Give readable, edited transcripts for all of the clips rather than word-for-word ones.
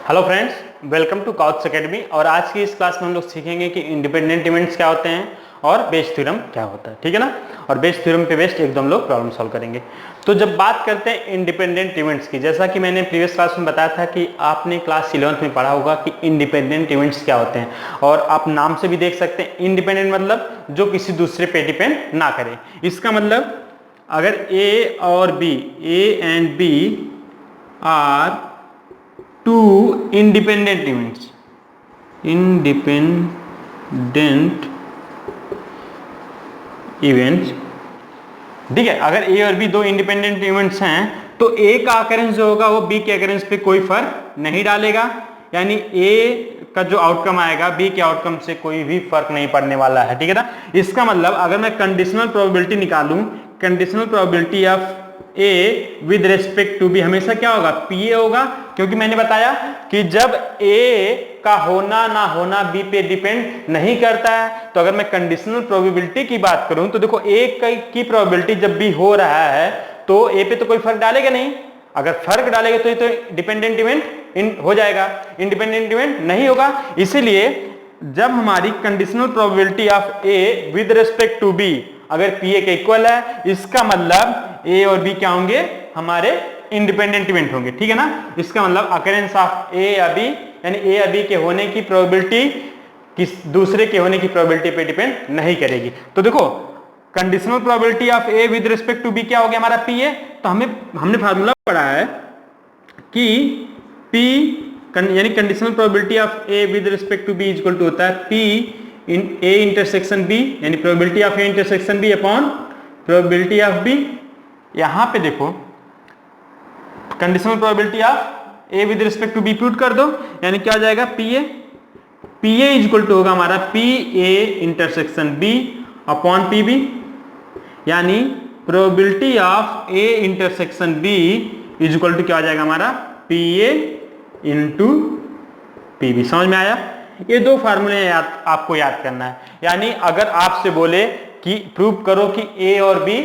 Hello friends, welcome to couch academy. और आज की इस क्लास में हम लोग सीखेंगे कि इंडिपेंडेंट इवेंट्स क्या होते हैं और बेस थ्योरम क्या होता है। ठीक है ना। और बेस थ्योरम पे बेस्ड एक दो हम लोग प्रॉब्लम सॉल्व करेंगे। तो जब बात करते हैं इंडिपेंडेंट इवेंट्स की, जैसा कि मैंने प्रीवियस क्लास में बताया था कि आपने क्लास 11th में पढ़ा होगा कि इंडिपेंडेंट इवेंट्स क्या होते हैं। और आप नाम से भी देख सकते हैं, इंडिपेंडेंट मतलब जो किसी दूसरे पे डिपेंड ना करे। इसका मतलब अगर ए और B, A and B are two independent events, ठीक है। अगर ए और बी दो इंडिपेंडेंट इवेंट्स हैं तो ए का अकरेंस जो होगा वो बी के अकरेंस पे कोई फर्क नहीं डालेगा, यानी ए का जो आउटकम आएगा बी के आउटकम से कोई भी फर्क नहीं पड़ने वाला है। ठीक है ना। इसका मतलब अगर मैं कंडीशनल प्रोबेबिलिटी निकालूं, conditional probability of A with respect to B हमेशा क्या होगा, पी ए होगा, क्योंकि मैंने बताया कि जब ए का होना ना होना बी पे डिपेंड नहीं करता है। तो अगर मैं कंडीशनल प्रोबेबिलिटी की बात करूं तो देखो ए की प्रोबेबिलिटी जब भी हो रहा है तो ए पे तो कोई फर्क डालेगा नहीं। अगर फर्क डालेगा तो ये तो डिपेंडेंट इवेंट हो जाएगा, इंडिपेंडेंट इवेंट नहीं होगा। इसीलिए जब हमारी conditional probability of A with respect to B अगर पी ए के इक्वल है, इसका मतलब ए और बी क्या होंगे, हमारे इंडिपेंडेंट इवेंट होंगे। ठीक है ना। इसका मतलब अकरेंस ऑफ ए या बी, यानी ए या बी के होने की प्रोबेबिलिटी किस दूसरे के होने की प्रोबेबिलिटी पे डिपेंड नहीं करेगी। तो देखो conditional probability of A with respect to B क्या हो गया हमारा पी ए। तो हमने फार्मूला पढ़ा है कि पी यानी conditional probability of A with respect to B equal to होता है P in A intersection B, यानी probability of A intersection B upon probability of B. यहां पे देखो conditional probability of A with respect to B put कर दो, यानी क्या हो जाएगा पी ए इक्वल टू होगा हमारा P A intersection B upon P B, यानी probability of A intersection B equal to क्या हो जाएगा हमारा P A into P B. समझ में आया। ये दो फार्मूले आपको याद करना है। यानी अगर आपसे बोले कि प्रूव करो कि ए और बी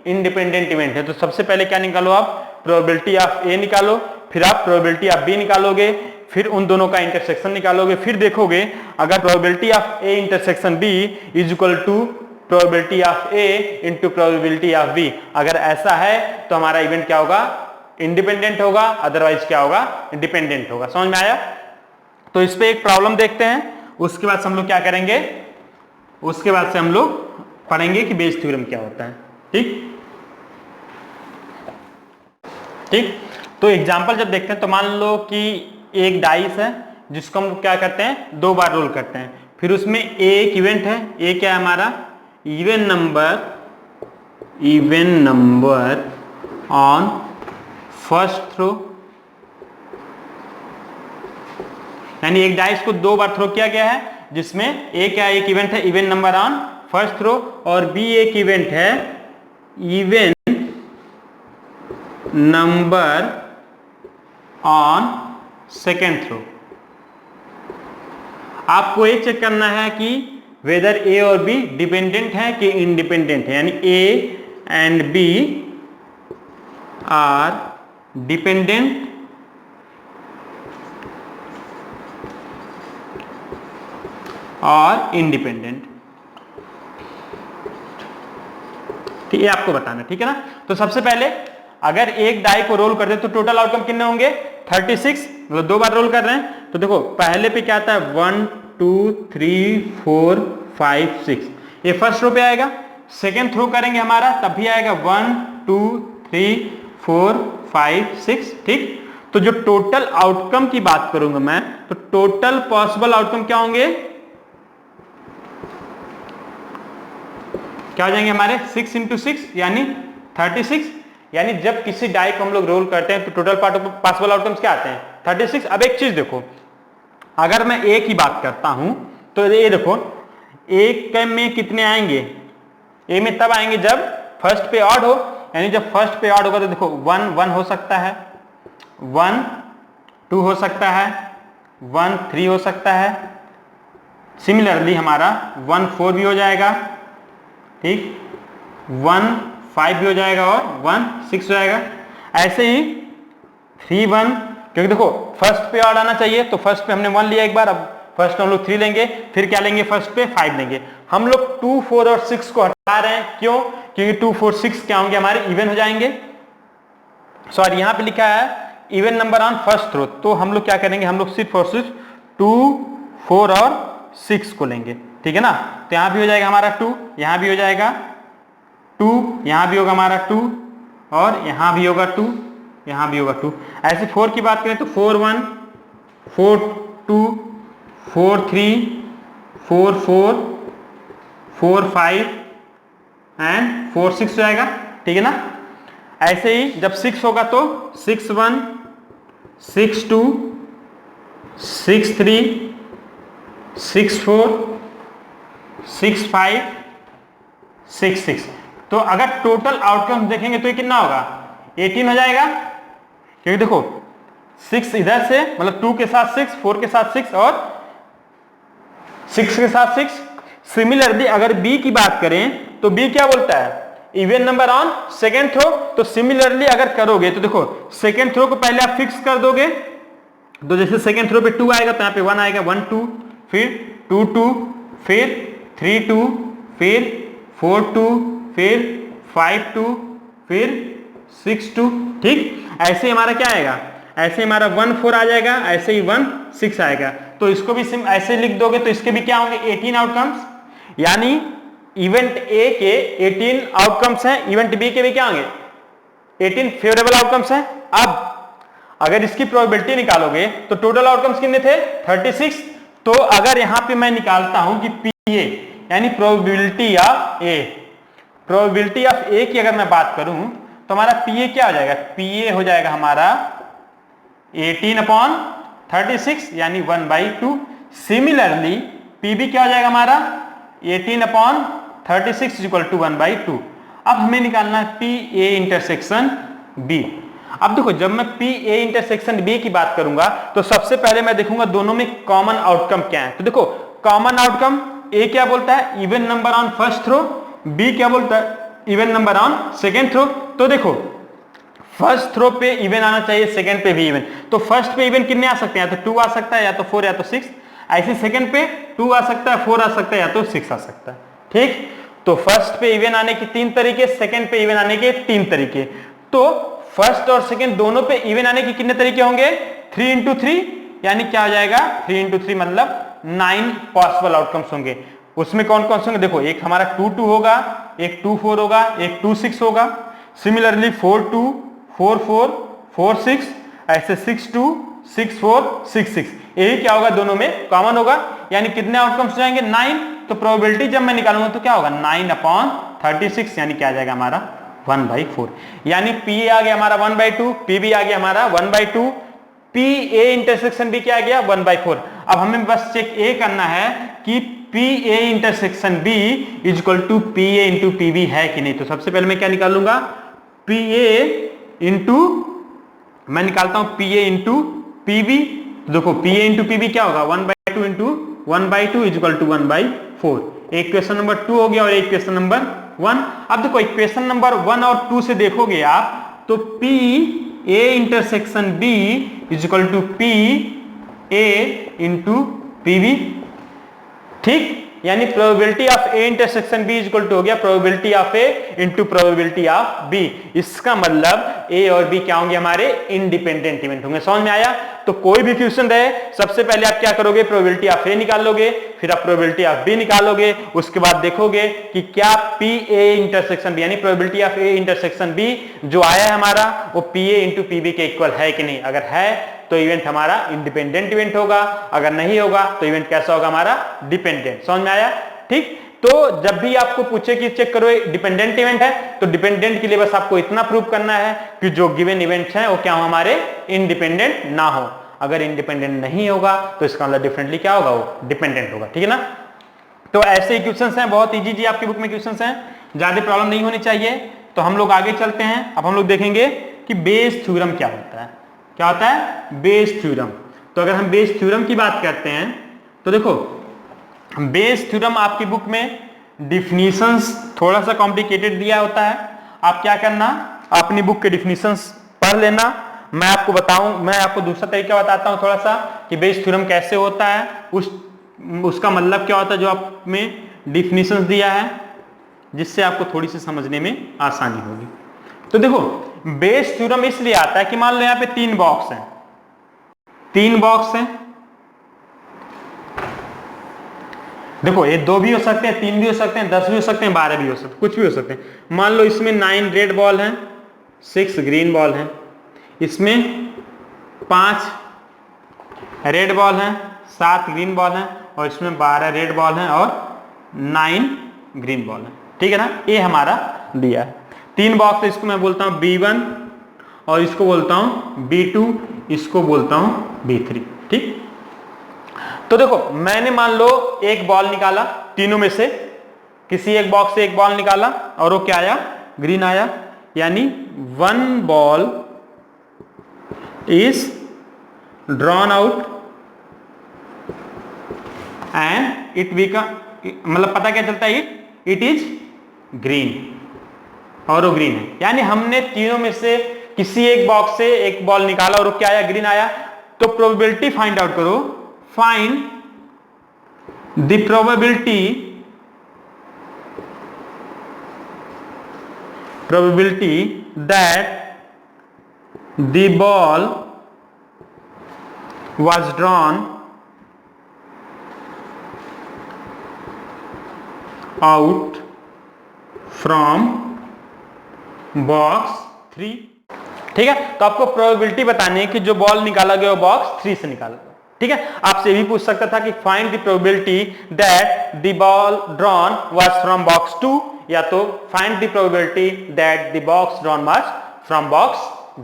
इंडिपेंडेंट इवेंट है तो सबसे पहले क्या निकालो, आप प्रोबेबिलिटी ऑफ ए निकालो, फिर आप प्रोबेबिलिटी ऑफ बी निकालोगे, फिर उन दोनों का इंटरसेक्शन निकालोगे, फिर देखोगे अगर probability of A intersection B is equal to probability of A into probability of B, अगर ऐसा है तो हमारा इवेंट क्या होगा, इंडिपेंडेंट होगा, अदरवाइज क्या होगा, डिपेंडेंट होगा। समझ में आया। तो इस पे एक प्रॉब्लम देखते हैं, उसके बाद से हम लोग क्या करेंगे, उसके बाद से हम लोग पढ़ेंगे कि बेस थ्योरम क्या होता है। ठीक। तो एग्जांपल जब देखते हैं तो मान लो कि एक डाइस है जिसको हम क्या करते हैं, दो बार रोल करते हैं, फिर उसमें एक इवेंट है, ए क्या है हमारा, even number on first throw, यानी एक डाइस को दो बार थ्रो किया गया है जिसमें ए क्या एक इवेंट है even number on first throw और बी एक इवेंट है even number on second throw. आपको ये चेक करना है कि वेदर ए और बी डिपेंडेंट है कि इंडिपेंडेंट है, यानी A and B are dependent और इंडिपेंडेंट। ठीक है, आपको बताना। ठीक है ना। तो सबसे पहले अगर एक डाई को रोल कर दे तो टोटल आउटकम कितने होंगे, 36, मतलब दो बार रोल कर रहे हैं। तो देखो पहले पे क्या आता है 1 2 3 4 5 6, ये फर्स्ट रो पे आएगा। सेकेंड थ्रो करेंगे हमारा तब भी आएगा 1 2 3 4 5 6। ठीक। तो जो टोटल आउटकम की बात करूंगा मैं, तो टोटल पॉसिबल आउटकम क्या होंगे, क्या हो जाएंगे हमारे 6 इंटू 6 यानी 36, यानी जब किसी डाई को हम लोग रोल करते हैं तो टोटल पॉसिबल आउटकम्स क्या आते हैं 36। अब एक चीज देखो, अगर मैं ए की बात करता हूं तो ये देखो एक में कितने आएंगे, ए में तब आएंगे जब फर्स्ट पे ऑड हो, यानी जब फर्स्ट पे ऑड होगा तो देखो 1 1 हो सकता है, 1 2 हो सकता है, 1 3 हो सकता है, सिमिलरली हमारा 1 4 भी हो जाएगा। ठीक। 1 5 भी हो जाएगा और 1 6 हो जाएगा। ऐसे ही 3 1 क्योंकि देखो फर्स्ट पे ऑड आना चाहिए, तो फर्स्ट पे हमने 1 लिया एक बार, अब फर्स्ट हम लोग 3 लेंगे, फिर क्या लेंगे फर्स्ट पे 5 लेंगे। हम लोग 2, 4 और 6 को हटा रहे हैं, क्यों? क्योंकि 2, 4, 6 क्या होंगे हमारे इवन हो जाएंगे। सॉरी यहां पे लिखा है even number on first throw, तो हम लोग क्या करेंगे, हम लोग सिर्फ और सिर्फ 2, 4 और 6 को लेंगे, ठीक है ना। तो यहां भी हो जाएगा हमारा 2, यहां भी हो जाएगा 2, यहां भी होगा हमारा 2 और यहां भी होगा 2, यहां भी होगा 2। ऐसे 4 की बात करें तो 4, 1, 4, 2, 4, 3, 4, 4, 4, 5 एंड 4, 6 हो जाएगा, ठीक है ना। ऐसे ही जब 6 होगा तो 6, 1, 6, 2, 6, 3, 6, 4, 6, 5, 6, 6। तो अगर टोटल आउटकम देखेंगे तो ये कितना होगा, 18 हो जाएगा, क्योंकि देखो 6 इधर से मतलब 2 के साथ 6, 4 के साथ 6 और 6 के साथ 6। सिमिलरली अगर बी की बात करें तो बी क्या बोलता है, even number on second throw. तो सिमिलरली अगर करोगे तो देखो सेकेंड थ्रो को पहले आप फिक्स कर दोगे, तो जैसे सेकेंड थ्रो पे 2 आएगा तो यहाँ पे 1 आएगा, 1, 2, फिर 2, 2, फिर 3, 2, फिर 4, 2, फिर 5, 2, फिर 6, 2, ठीक। ऐसे हमारा क्या आएगा, ऐसे हमारा 1, 4 आ जाएगा, ऐसे ही 1, 6 आएगा। तो इसको भी ऐसे लिख दोगे तो इसके भी क्या होंगे 18 आउटकम्स, यानी इवेंट ए के 18 आउटकम्स हैं, इवेंट बी के भी क्या होंगे 18 फेवरेबल आउटकम्स हैं। अब अगर इसकी प्रोबेबिलिटी निकालोगे तो टोटल आउटकम्स कितने थे 36। तो अगर यहां पे मैं निकालता हूं कि पीए यानी probability of A, probability of A की अगर मैं बात करूं तो हमारा पीए क्या हो जाएगा, पीए हो जाएगा हमारा 18/36 यानी 1/2। सिमिलरली पीबी क्या हो जाएगा हमारा 18/36 इक्वल टू 1/2। अब हमें निकालना है पी ए इंटरसेक्शन बी। अब देखो जब मैं पी ए इंटरसेक्शन बी की बात करूंगा तो सबसे पहले मैं देखूंगा दोनों में कॉमन आउटकम क्या है। तो देखो कॉमन आउटकम ए क्या बोलता है even number on first throw, B क्या बोलता है even number on second throw. तो देखो फर्स्ट थ्रो पे इवन आना चाहिए, सेकेंड पे भी इवन। तो फर्स्ट पे इवन कितने आ सकते हैं, या तो 2 आ सकता है, या तो 4, या तो 6। ऐसे सेकेंड पे 2 आ सकता है, 4 आ सकता है, या तो 6 आ सकता है, ठीक। तो फर्स्ट पे इवन आने के 3 तरीके, सेकेंड पे इवन आने के 3 तरीके। तो फर्स्ट और सेकेंड दोनों पे इवन आने के कितने तरीके होंगे 3 into 3, यानी क्या हो जाएगा 3 into 3 मतलब 9 पॉसिबल आउटकम्स होंगे। उसमें कौन कौन से होंगे, देखो एक हमारा 2, 2 होगा, एक 2, 4 होगा, एक 2, 6 होगा। सिमिलरली 4, 2, 4, 4, 4, 6, ऐसे 6, 2, 6, 4, 6, 6, यही क्या होगा दोनों में कॉमन होगा, यानी कितने आउटकम्स हो जाएंगे 9। तो प्रोबेबिलिटी जब मैं निकालूंगा तो क्या होगा 9/36, यानी क्या आ जाएगा हमारा 1/4। यानी पी आ गया हमारा 1/2, पी भी आ गया हमारा 1/2, पी ए इंटरसेक्शन भी क्या आ गया 1/4। अब हमें बस चेक ए करना है कि P A intersection B is equal to P A into P B है कि नहीं। तो सबसे पहले मैं क्या निकालूंगा पी ए इंटू, मैं निकालता हूं P A into P B. देखो P A into P B क्या होगा 1/2 इंटू 1/2 इज इक्वल टू 1/4। एक क्वेश्चन नंबर 2 हो गया और एक क्वेश्चन नंबर 1। अब देखो इक्वेशन नंबर 1 और 2 से देखोगे आप तो P A intersection B is equal to P A into P B, ठीक। यानी probability of A intersection B is equal to हो गया probability of A into probability of B. इसका मतलब ए और बी क्या होंगे हमारे इंडिपेंडेंट इवेंट होंगे। समझ में आया। तो कोई भी क्वेश्चन रहे सबसे पहले आप क्या करोगे प्रोबेबिलिटी ऑफ ए निकालोगे, फिर आप प्रोबेबिलिटी ऑफ बी निकालोगे, उसके बाद देखोगे कि क्या पी ए इंटरसेक्शन बी यानी probability of A intersection B जो आया है हमारा वो P A into P B के इक्वल है कि नहीं। अगर है तो इवेंट हमारा इंडिपेंडेंट इवेंट होगा, अगर नहीं होगा तो इवेंट कैसा होगा हमारा डिपेंडेंट। समझ में आया, ठीक। तो जब भी आपको पूछे कि चेक करो डिपेंडेंट इवेंट है तो डिपेंडेंट के लिए बस आपको इतना प्रूव करना है कि जो गिवन इवेंट्स हैं वो क्या हो हमारे इंडिपेंडेंट ना हो। अगर इंडिपेंडेंट नहीं होगा तो इसका मतलब डिफरेंटली क्या होगा वो डिपेंडेंट होगा, ठीक है ना। तो ऐसे ही क्वेश्चंस हैं, बहुत इजी आपकी बुक में क्वेश्चंस हैं, ज्यादा प्रॉब्लम नहीं होनी चाहिए। तो हम लोग आगे चलते हैं। अब हम लोग देखेंगे कि बेस थ्योरम क्या होता है। क्या होता है बेस थ्योरम। तो अगर हम बेस थ्योरम की बात करते हैं तो देखो बेस थ्योरम आपकी बुक में डिफिनीशंस थोड़ा सा कॉम्प्लिकेटेड दिया होता है। आप क्या करना अपनी बुक के डिफिनीशंस पढ़ लेना, मैं आपको दूसरा तरीका बताता हूं थोड़ा सा कि बेस थ्योरम कैसे होता है, उसका मतलब क्या होता है जो आप में डिफिनीशंस दिया है, जिससे आपको थोड़ी सी समझने में आसानी होगी। तो देखो बेस थ्योरम इसलिए आता है कि मान लो यहां पे 3 बॉक्स हैं, 3 बॉक्स हैं, देखो ये 2 भी हो सकते हैं, 3 भी हो सकते हैं, 10 भी हो सकते हैं, 12 भी हो सकते हैं, कुछ भी हो सकते हैं। मान लो इसमें 9 रेड बॉल हैं, 6 ग्रीन बॉल हैं, इसमें 5 रेड बॉल हैं, 7 ग्रीन बॉल हैं, और इसमें 12 रेड बॉल हैं और 9 ग्रीन बॉल हैं, ठीक है ना। ये हमारा दिया है 3 बॉक्स, इसको मैं बोलता हूं B1 और इसको बोलता हूं B2, इसको बोलता हूं B3, ठीक। तो देखो मैंने मान लो एक बॉल निकाला, तीनों में से किसी एक बॉक्स से एक बॉल निकाला और वो क्या आया, ग्रीन आया, यानी 1 ball is drawn out and it become, मतलब पता क्या चलता है, इट इज ग्रीन, और वो ग्रीन है। यानी हमने तीनों में से किसी एक बॉक्स से एक बॉल निकाला और वो क्या आया, ग्रीन आया। तो प्रोबेबिलिटी फाइंड आउट करो, find the probability that the ball was drawn out from box 3, ठीक है। तो आपको प्रोबेबिलिटी बतानी है कि जो बॉल निकाला गया वो बॉक्स 3 से निकाला गया, ठीक है। आपसे भी पूछ सकता था कि find the probability that the ball drawn was from box 2, या तो find the probability that the box drawn was from box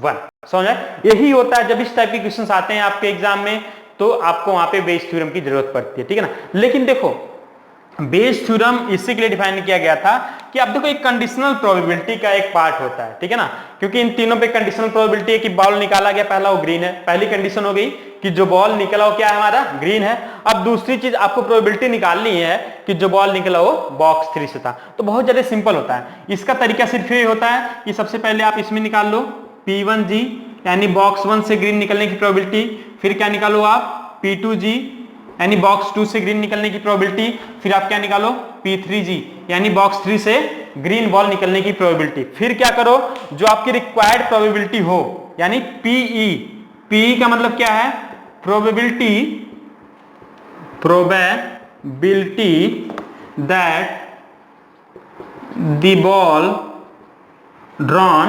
1। समझ आए? यही होता है जब इस टाइप के क्वेश्चंस आते हैं आपके एग्जाम में, तो आपको वहां पे बेस थ्योरम की जरूरत पड़ती है, ठीक है ना। लेकिन देखो बेस थ्योरम इसी के लिए डिफाइन किया गया था कि अब देखो एक कंडीशनल प्रोबेबिलिटी का एक पार्ट होता है, ठीक है ना, क्योंकि इन तीनों पे कंडीशनल प्रोबेबिलिटी है कि बॉल निकाला गया, पहला वो ग्रीन है, पहली कंडीशन हो गई कि जो बॉल निकला वो क्या है हमारा, ग्रीन है। अब दूसरी चीज आपको प्रोबेबिलिटी निकालनी है कि जो बॉल निकला वो बॉक्स 3 से था। तो बहुत ज्यादा सिंपल होता है, इसका तरीका सिर्फ ये होता है कि सबसे पहले आप इसमें निकाल लो P1G, यानी बॉक्स 1 से ग्रीन निकलने की प्रोबेबिलिटी, फिर क्या निकालो आप P2G, यानी बॉक्स 2 से ग्रीन निकलने की प्रोबेबिलिटी, फिर आप क्या निकालो P3G, यानी बॉक्स 3 से ग्रीन बॉल निकलने की प्रोबेबिलिटी। फिर क्या करो, जो आपकी रिक्वायर्ड प्रोबेबिलिटी हो, यानी PE का मतलब क्या है, probability that the ball drawn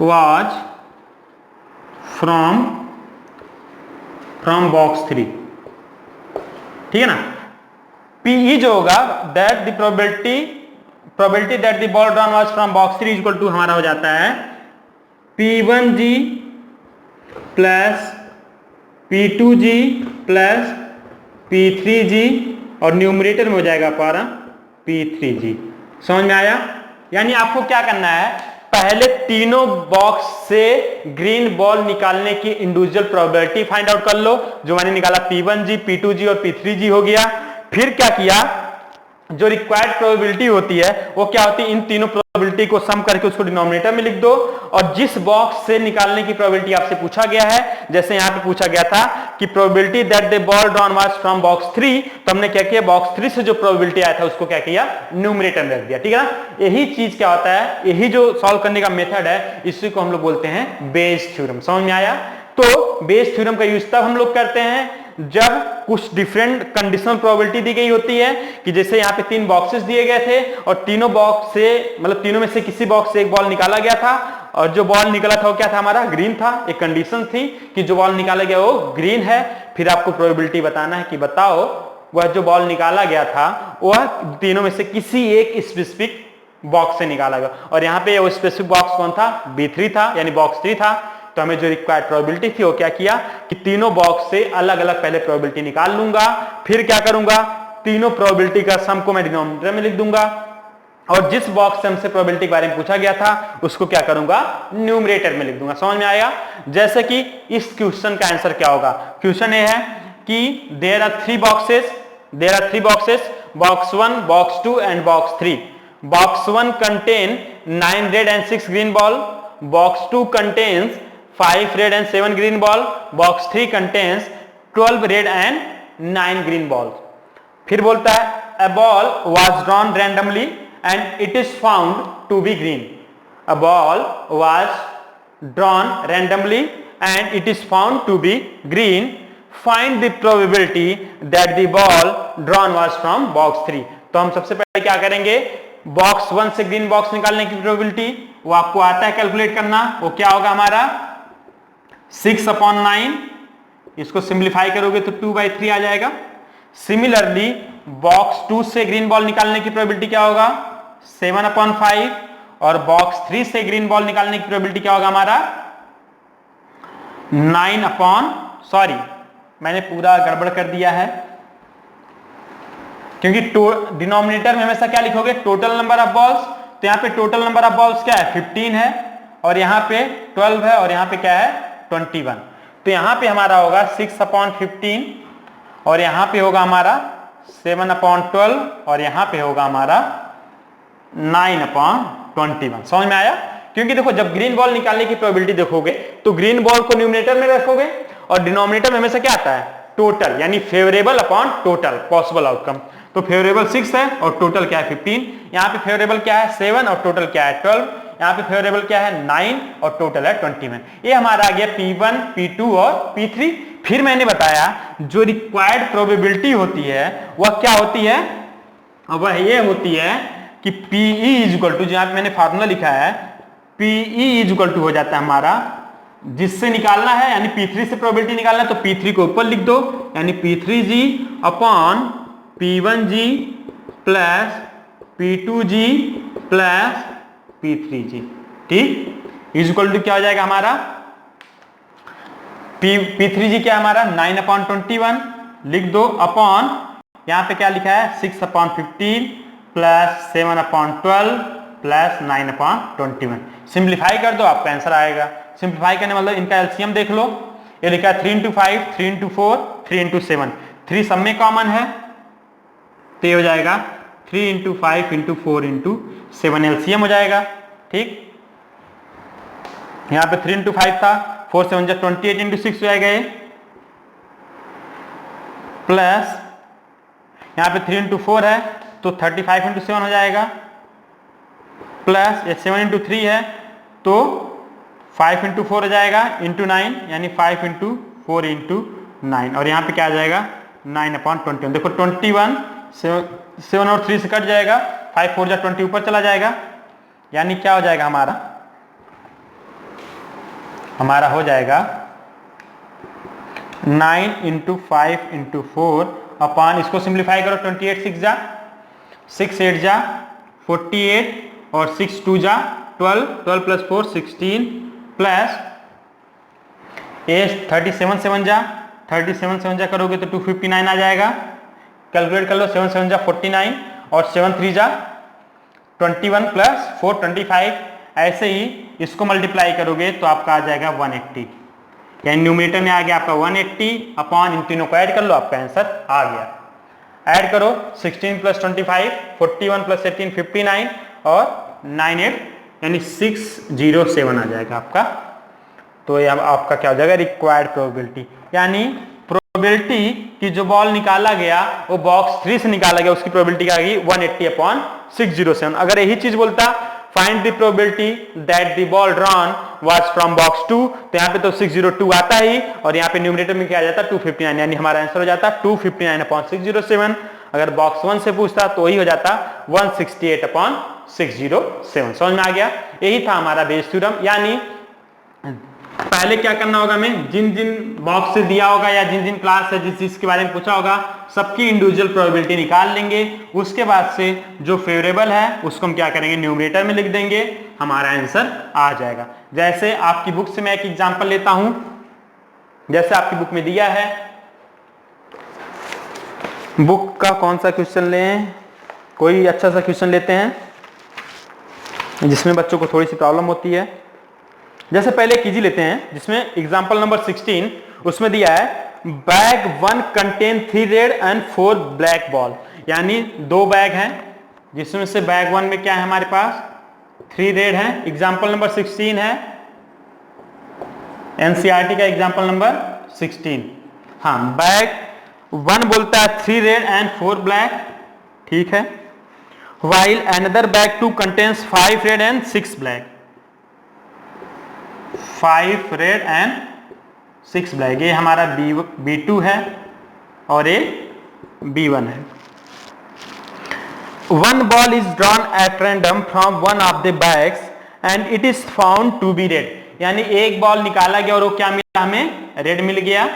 was from box 3, ठीक है ना। PE जो होगा that the probability that the ball drawn was from box 3 equal to हमारा हो जाता है P1G plus P2G plus P3G, और न्यूमरेटर में हो जाएगा हमारा P3G। समझ में आया? यानी आपको क्या करना है, पहले तीनों बॉक्स से ग्रीन बॉल निकालने की इंडिविजुअल प्रोबेबिलिटी फाइंड आउट कर लो। जो मैंने निकाला P1G, P2G और P3G हो गया। फिर क्या किया, जो रिक्वायर्ड प्रोबेबिलिटी होती है वो क्या होती है, इन तीनों प्रोबेबिलिटी को सम करके उसको डिनोमिनेटर में लिख दो, और जिस बॉक्स से निकालने की प्रोबेबिलिटी आपसे पूछा गया है, जैसे यहां पे पूछा गया था कि probability that the ball drawn was from box 3, तो हमने क्या किया, बॉक्स 3 से जो प्रोबेबिलिटी आया था उसको क्या किया, न्यूमरेटर में रख दिया, ठीक है ना। यही चीज क्या होता है, यही जो सॉल्व करने का मेथड है, इसी को हम लोग बोलते हैं बेस थ्योरम। समझ में आया? तो बेस थ्योरम का यूज तब हम लोग करते हैं जब कुछ डिफरेंट कंडीशनल प्रोबेबिलिटी दी गई होती है, कि जैसे यहाँ पे 3 बॉक्सेस दिए गए थे और तीनों बॉक्स से, मतलब तीनों में से किसी बॉक्स से एक बॉल निकाला गया था, और जो बॉल निकला था वो क्या था हमारा, ग्रीन था। एक कंडीशन थी कि जो बॉल निकाला गया वो ग्रीन है। फिर आपको प्रोबेबिलिटी बताना है कि बताओ वह जो बॉल निकाला गया था वह तीनों में से किसी एक स्पेसिफिक बॉक्स से निकाला गया, और यहाँ पे वो स्पेसिफिक बॉक्स कौन था, B3 था, यानी बॉक्स 3 था। तो हमें जो रिक्वायर्ड प्रोबेबिलिटी थी वो क्या किया कि तीनों बॉक्स से अलग अलग पहले प्रोबेबिलिटी निकाल लूंगा, फिर क्या करूंगा, तीनों प्रोबेबिलिटी का सम को मैं डिनोमिनेटर में लिख दूंगा, और जिस बॉक्स से हमसे प्रोबेबिलिटी के बारे में पूछा गया था उसको क्या करूंगा, न्यूमरेटर में लिख दूंगा। समझ में आएगा? जैसे कि इस क्वेश्चन का आंसर क्या होगा, क्वेश्चन ये है कि there are 3 boxes, box 1, box 2 and box 3। Box 1 contain 9 red and 6 green ball, box 2 contains 5 red and 7 green ball, box 3 contains 12 red and 9 green ball. फिर बोलता है a ball was drawn randomly and it is found to be green. A ball was drawn randomly and it is found to be green. Find the probability that the ball drawn was from box 3. तो हम सबसे पहले क्या करेंगे, box 1 से green box निकालने की probability वो आपको आता है कैलकुलेट करना। वो क्या होगा हमारा 6/9, इसको सिंप्लीफाई करोगे तो 2/3 आ जाएगा। सिमिलरली बॉक्स 2 से ग्रीन बॉल निकालने की प्रोबेबिलिटी क्या होगा 7/5 और बॉक्स 3 से ग्रीन बॉल निकालने की प्रोबेबिलिटी क्या होगा हमारा 9 मैंने पूरा गड़बड़ कर दिया है, क्योंकि डिनोमिनेटर में हमेशा क्या लिखोगे टोटल नंबर ऑफ बॉल्स। तो यहां पे टोटल नंबर ऑफ बॉल्स क्या है 15 है और यहां पे 12 है और यहां पे क्या है 21। तो यहां पे हमारा होगा 6/15 और यहां पे होगा हमारा 7/12 और यहां पे होगा हमारा 9/21। समझ में आया? क्योंकि देखो जब ग्रीन बॉल निकालने की प्रोबेबिलिटी देखोगे तो ग्रीन बॉल को न्यूमरेटर में रखोगे और डिनोमिनेटर में हमेशा क्या आता है टोटल, यानी favourable upon total possible outcome. तो फेवरेबल 6 है और टोटल क्या है 15। यहाँ पे फेवरेबल क्या है 7 और टोटल क्या है 12। यहाँ पे फेवरेबल क्या है 9 और टोटल है 21। ये हमारा आ गया P1, P2 और P3। फिर मैंने बताया जो रिक्वायर्ड प्रोबेबिलिटी होती है वह क्या होती है, वह ये होती है कि PE इज इक्वल टू, जहां पे मैंने फार्मूला लिखा है PE इज इक्वल टू हो जाता है हमारा, जिससे निकालना है यानी P3 से प्रोबेबिलिटी निकालना है तो P3 को ऊपर लिख दो, यानी P3G upon P1G plus P2G plus P3G। ठीक, इज इक्वल टू क्या हो जाएगा हमारा P3G क्या है हमारा 9/21 लिख दो अपॉन यहां पे क्या लिखा है 6/15 प्लस 7/12 प्लस 9/21। सिंप्लीफाई कर दो आपका आंसर आएगा। सिंप्लीफाई करने मतलब इनका एलसीएम देख लो, ये लिखा है 3 × 5, 3 × 4, 3 × 7, 3 सब में कॉमन है तो ये हो जाएगा 3 × 5 × 4 × 7 एलसीएम हो जाएगा। ठीक, यहां पे 3 × 5 था, 4 7 28 × 6 हो जाएगा ये, प्लस यहां पे 3 × 4 है तो 35 × 7 हो जाएगा, प्लस ये 7 × 3 है तो 5 × 4 हो जाएगा इंटू 9, यानी 5 × 4 × 9 और यहाँ पे क्या आ जाएगा 9/21। देखो 21 7 और 3 से कट जाएगा, 5 4 जा 20 ऊपर चला जाएगा, यानी क्या हो जाएगा हमारा हो जाएगा 9 × 5 × 4 अपॉन, इसको सिंप्लीफाई करो 28 6 जा 6 8 जा 48 और 6 2 जा 12, 12 प्लस 4 16 प्लस 37 7 जा 37 7 जा करोगे तो 259 आ जाएगा। कैलकुलेट कर लो 7 7 जा 49 और 7 3 जा 21 प्लस 4 25। ऐसे ही इसको मल्टीप्लाई करोगे तो आपका आ जाएगा 180, यानी न्यूमरेटर में आ गया आपका 180 अपॉन इन तीनों को ऐड कर लो आपका आंसर आ गया। ऐड करो 16 + 25 41 + 18 59 और 98 यानी 607 आ जाएगा आपका। तो ये आपका क्या हो जाएगा रिक्वायर्ड प्रोबेबिलिटी, यानी प्रोबेबिलिटी कि जो बॉल निकाला गया वो बॉक्स 3 से निकाला गया उसकी प्रोबेबिलिटी आ गई 180/607। अगर यही चीज बोलता find the probability that the ball drawn was from box 2 तो यहाँ पे तो 602 आता ही और यहाँ पे न्यूमरेटर में क्या आ जाता 259, यानी हमारा आंसर हो जाता 259/607। अगर बॉक्स 1 से पूछता तो वही हो जाता 168/607। समझ में आ गया? यही था हमारा बेस थ्योरम। यानी पहले क्या करना होगा, हमें जिन जिन बॉक्स से दिया होगा या जिन जिन क्लास से जिस चीज के बारे में पूछा होगा सबकी इंडिविजुअल प्रोबेबिलिटी निकाल लेंगे। उसके बाद से जो फेवरेबल है उसको हम क्या करेंगे न्यूमरेटर में लिख देंगे, हमारा आंसर आ जाएगा। जैसे आपकी बुक से मैं एक एग्जांपल लेता हूं, जैसे आपकी बुक में दिया है, बुक का कौन सा क्वेश्चन लें, कोई अच्छा सा क्वेश्चन लेते हैं जिसमें बच्चों को थोड़ी सी प्रॉब्लम होती है। जैसे पहले कीजी लेते हैं जिसमें एग्जांपल नंबर 16 उसमें दिया है bag 1 contain 3 red and 4 black ball, यानी 2 बैग हैं जिसमें से बैग 1 में क्या है हमारे पास 3 रेड है। एग्जाम्पल नंबर 16 है, एनसीईआरटी का एग्जाम्पल नंबर 16। हाँ, बैग 1 बोलता है 3 रेड एंड 4 ब्लैक, ठीक है। while another bag 2 contains 5 red and 6 black, 5 red and 6 black। ये हमारा B2 है और ये B1 है। One ball is drawn at random from one of the bags and it is found to be red, यानी एक बॉल निकाला गया और वो क्या मिला, हमें रेड मिल गया।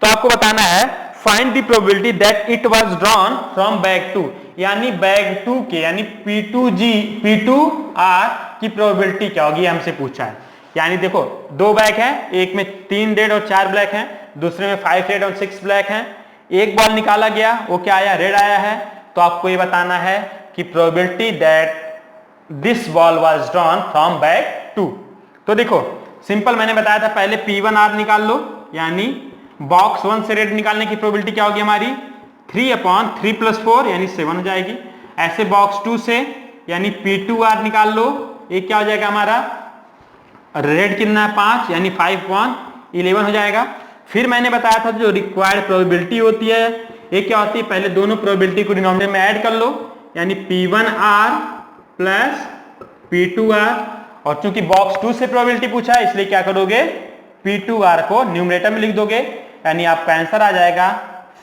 तो आपको बताना है find the probability that it was drawn from bag 2, यानी बैग 2 के यानी P2R की प्रोबेबिलिटी क्या होगी, हमसे पूछा है। यानी देखो 2 बैग है, एक में 3 रेड और 4 ब्लैक हैं, दूसरे में 5 रेड और 6 ब्लैक हैं। एक बॉल निकाला गया, वो क्या आया, रेड आया है। तो आपको ये बताना है कि probability that this ball was drawn from bag 2। तो देखो सिंपल, मैंने बताया था पहले P1R निकाल लो, यानी बॉक्स 1 से रेड निकालने की प्रोबेबिलिटी क्या होगी हमारी 3/3 + 4 यानी 7 हो जाएगी। ऐसे बॉक्स 2 से यानी P2R निकाल लो, ये क्या हो जाएगा हमारा, रेड कितना है 5 यानी 5/11 हो जाएगा। फिर मैंने बताया था जो रिक्वायर्ड प्रोबेबिलिटी होती है ये क्या होती है, पहले दोनों प्रोबेबिलिटी को डिनोमिनेटर में ऐड कर लो, यानी P1R प्लस P2R। और चूंकि बॉक्स 2 से प्रोबेबिलिटी पूछा है इसलिए क्या करोगे, P2R को न्यूमरेटर में लिख दोगे, यानी आपका आंसर आ जाएगा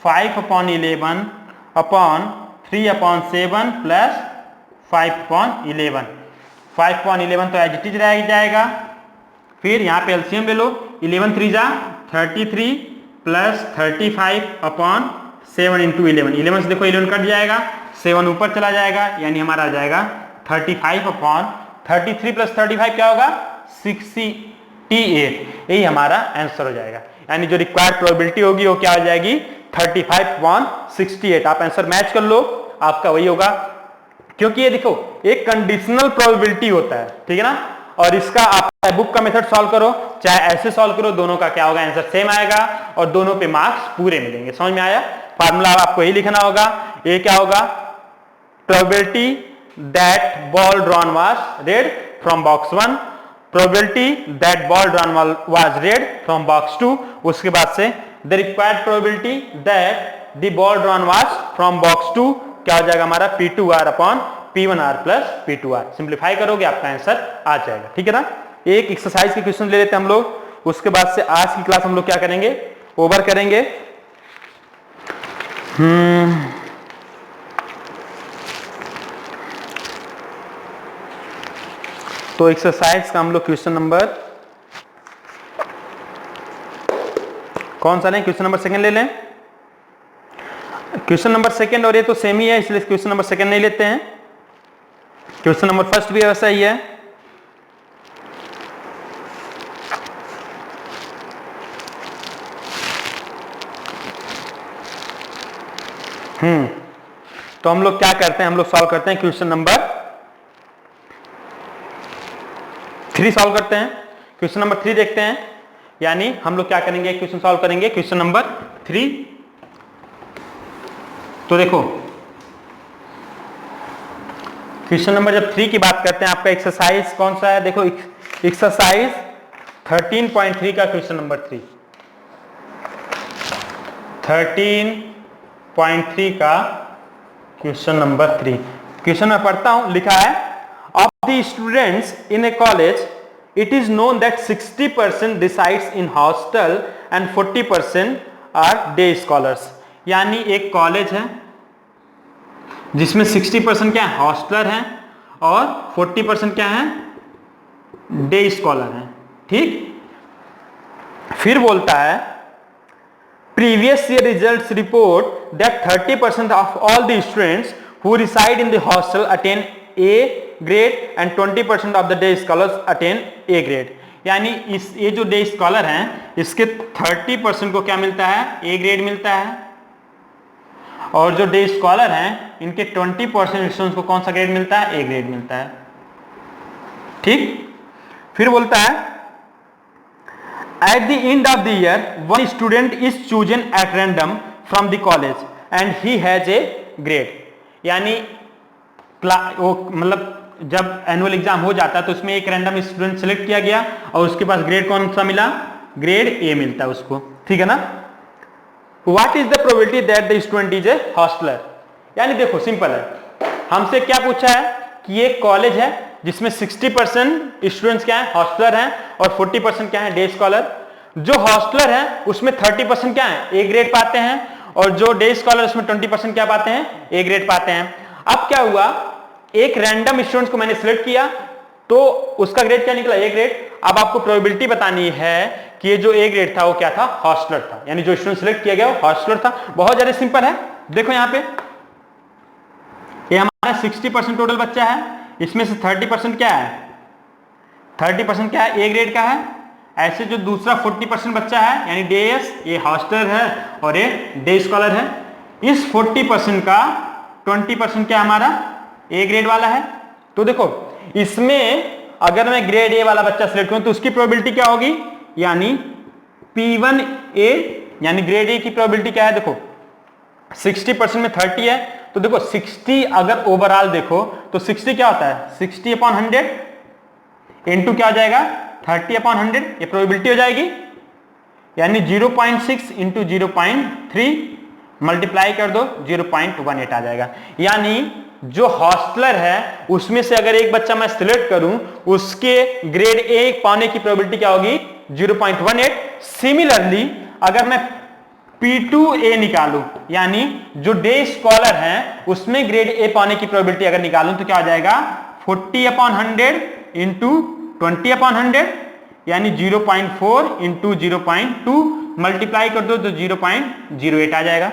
5/11/3/7 प्लस 5/11। 5/11 तो एज इट इज रह जाएगा। फिर यहाँ पे एलसीएम ले लो, 11 3 जा 33 प्लस 35/7 इंटू 11 से देखो 11 कट जाएगा, 7 ऊपर चला जाएगा, यानी हमारा आ जाएगा 35/33 प्लस 35 क्या होगा 68। यही हमारा आंसर हो जाएगा। यानी जो रिक्वायर्ड प्रोबेबिलिटी होगी वो क्या हो जाएगी 35/68। आप आंसर मैच कर लो, आपका वही होगा, क्योंकि ये देखो एक कंडीशनल प्रोबेबिलिटी होता है, ठीक है ना। और इसका आप बुक का मेथड सॉल्व करो चाहे ऐसे सॉल्व करो, दोनों का क्या होगा आंसर सेम आएगा और दोनों पे मार्क्स पूरे मिलेंगे। समझ में आया, फार्मूला आपको यही लिखना होगा। ये क्या होगा, probability that ball drawn was red from box 1, probability that ball drawn was red from box 2, उसके बाद से the required probability that the ball drawn was from box 2 क्या हो जाएगा हमारा P2R/P1R प्लस P2R। सिंप्लीफाई करोगे आपका आंसर आ जाएगा, ठीक है ना। एक एक्सरसाइज के क्वेश्चन ले लेते हैं हम लोग, उसके बाद से आज की क्लास हम लोग क्या करेंगे, ओवर करेंगे। तो एक्सरसाइज का हम लोग क्वेश्चन नंबर कौन सा लें, क्वेश्चन नंबर 2 ले लें। क्वेश्चन नंबर 2 और ये तो सेम ही है, इसलिए क्वेश्चन नंबर 2 नहीं लेते हैं। क्वेश्चन नंबर 1 भी वैसा ही है। तो हम लोग क्या करते हैं, हम लोग सॉल्व करते हैं क्वेश्चन नंबर 3 सॉल्व करते हैं। क्वेश्चन नंबर 3 देखते हैं, यानी हम लोग क्या करेंगे, क्वेश्चन सॉल्व करेंगे क्वेश्चन नंबर 3। तो देखो क्वेश्चन नंबर जब 3 की बात करते हैं, आपका एक्सरसाइज कौन सा है, देखो एक्सरसाइज 13.3 का क्वेश्चन नंबर 3, 13.3 का क्वेश्चन नंबर 3। क्वेश्चन में पढ़ता हूं, लिखा है of the students in a college it is known that 60% decides in hostel and 40% are day scholars. यानी एक कॉलेज है जिसमें 60% क्या है, हॉस्टलर हैं और 40% क्या है, डे स्कॉलर हैं, ठीक। फिर बोलता है previous year results report that 30% of all the students who reside in the hostel attain A grade and 20% of the day scholars attain A grade। यानी ये जो डे स्कॉलर हैं इसके 30% को क्या मिलता है, A ग्रेड मिलता है, और जो डे स्कॉलर हैं इनके 20% स्टूडेंट्स को कौन सा ग्रेड मिलता है, A ग्रेड मिलता है, ठीक। फिर बोलता है at the end of the year one student is chosen at random from the college and he has a grade। यानी वो मतलब जब एनुअल एग्जाम हो जाता है तो उसमें एक रैंडम स्टूडेंट सेलेक्ट किया गया और उसके पास ग्रेड कौन सा मिला, ग्रेड ए मिलता है उसको, ठीक है ना। What is the probability that the student is a hosteller, यानी देखो सिंपल है, हमसे क्या पूछा है कि ये कॉलेज है जिसमें 60% स्टूडेंट्स क्या है, हॉस्टलर हैं, और 40% क्या है, डे स्कॉलर। जो हॉस्टलर है उसमें 30% क्या है, ए ग्रेड पाते हैं, और जो डे स्कॉलर उसमें 20% क्या पाते हैं, ए ग्रेड पाते हैं। अब क्या हुआ, एक रैंडम स्टूडेंट को मैंने सिलेक्ट किया तो उसका ग्रेड क्या निकला, ए ग्रेड। अब आपको प्रोबेबिलिटी बतानी है कि ये जो ए ग्रेड था वो क्या था, हॉस्टलर था, यानी जो स्टूडेंट सिलेक्ट किया गया वो हॉस्टलर था। बहुत ज्यादा सिंपल है, देखो यहां पे ये हमारा 60% टोटल बच्चा है, इसमें से 30% क्या है, 30% क्या है, ए ग्रेड का है। ऐसे जो दूसरा 40% बच्चा है यानी डे एस, ये हॉस्टलर है और ये डे स्कॉलर है। इस 40% का 20% क्या हमारा ए ग्रेड वाला है। तो देखो इसमें अगर मैं ग्रेड ए वाला बच्चा सिलेक्ट करूं तो उसकी प्रोबेबिलिटी क्या होगी, यानी P1A, यानी ग्रेड ए की प्रोबेबिलिटी क्या है, देखो 60% में 30 है, तो देखो 60 अगर ओवरऑल देखो तो 60 क्या होता है, 60/100 इंटू क्या हो जाएगा, 30/100, ये प्रोबेबिलिटी हो जाएगी, यानी 0.6 इंटू 0.3 मल्टीप्लाई कर दो 0.18 आ जाएगा। यानी जो हॉस्टलर है उसमें से अगर एक बच्चा मैं सिलेक्ट करूं उसके ग्रेड ए पाने की प्रोबेबिलिटी क्या होगी, 0.18। सिमिलरली अगर मैं P2A निकालूं, यानी जो डे स्कॉलर है उसमें ग्रेड ए पाने की प्रोबेबिलिटी अगर निकालूं तो क्या हो जाएगा, 40/100 इंटू 20/100, यानी 0.4 इंटू 0.2 मल्टीप्लाई कर दो तो 0.08 आ जाएगा।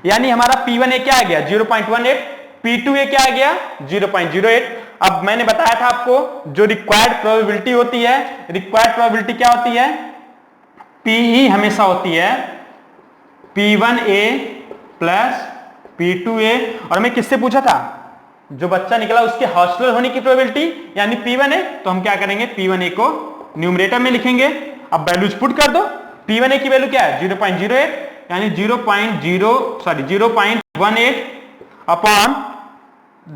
यानी हमारा P1A क्या आ गया, 0.18, P2A क्या आ गया, 0.08। अब मैंने बताया था आपको जो रिक्वायर्ड प्रोबेबिलिटी होती है, रिक्वायर्ड प्रोबेबिलिटी क्या होती है, PE हमेशा होती है P1A प्लस P2A। और मैं किससे पूछा था, जो बच्चा निकला उसके हॉस्टलर होने की प्रोबेबिलिटी यानी P1A, तो हम क्या करेंगे, P1A को न्यूमरेटर में लिखेंगे। अब वैल्यूज पुट कर दो, P1A की वैल्यू क्या है, 0.08, यानी 0.18 अपॉन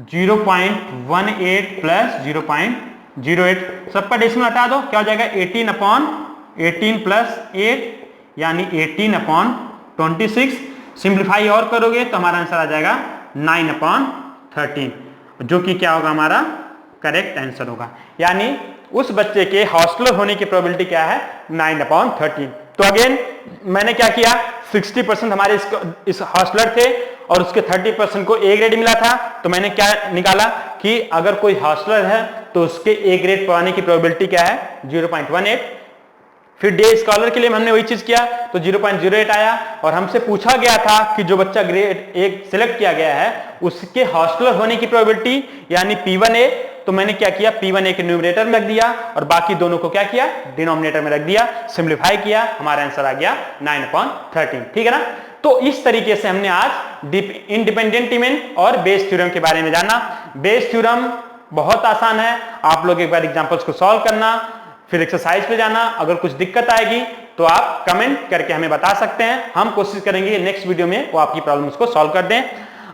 0.18 प्लस 0.08, सबका डेसिमल हटा दो, क्या हो जाएगा, 18/18 प्लस 8, यानी 18/26। सिंप्लीफाई और करोगे तो हमारा आंसर आ जाएगा 9/13, जो कि क्या होगा, हमारा करेक्ट आंसर होगा। यानी उस बच्चे के हॉस्टलर होने की प्रोबेबिलिटी क्या है, 9/13। तो अगेन मैंने क्या किया, 60% हमारे इस हॉस्टलर थे और उसके 30% को ए ग्रेड मिला था, तो मैंने क्या निकाला कि अगर कोई हॉस्टलर है तो उसके ए ग्रेड पाने की प्रोबेबिलिटी क्या है, 0.18। फिर डे स्कॉलर के लिए हमने वही चीज किया तो 0.08 आया, और हमसे पूछा गया था कि जो बच्चा ग्रेड एक सिलेक्ट किया गया है उसके हॉस्टलर होने की प्रोबेबिलिटी यानी P1A, तो मैंने क्या किया, P1A के न्यूमरेटर में रख दिया और बाकी दोनों को क्या किया, डिनोमिनेटर में रख दिया, सिंप्लीफाई किया, हमारा आंसर आ गया 9/13, ठीक है ना। तो इस तरीके से हमने आज इंडिपेंडेंट इवेंट और बेस थ्योरम के बारे में जाना। बेस थ्योरम बहुत आसान है, आप लोग एक बार एग्जांपल्स को सॉल्व करना, फिर एक्सरसाइज पे जाना। अगर कुछ दिक्कत आएगी तो आप कमेंट करके हमें बता सकते हैं, हम कोशिश करेंगे नेक्स्ट वीडियो में वो आपकी प्रॉब्लम्स को सॉल्व कर दें,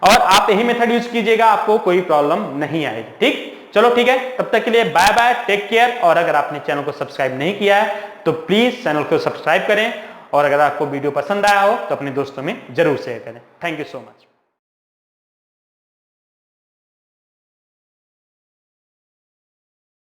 और आप यही मेथड यूज कीजिएगा, आपको कोई प्रॉब्लम नहीं आएगी। ठीक, चलो ठीक है, तब तक के लिए बाय बाय, टेक केयर। और अगर आपने चैनल को सब्सक्राइब नहीं किया है तो प्लीज चैनल को सब्सक्राइब करें, और अगर आपको वीडियो पसंद आया हो तो अपने दोस्तों में जरूर शेयर करें। Thank you so much.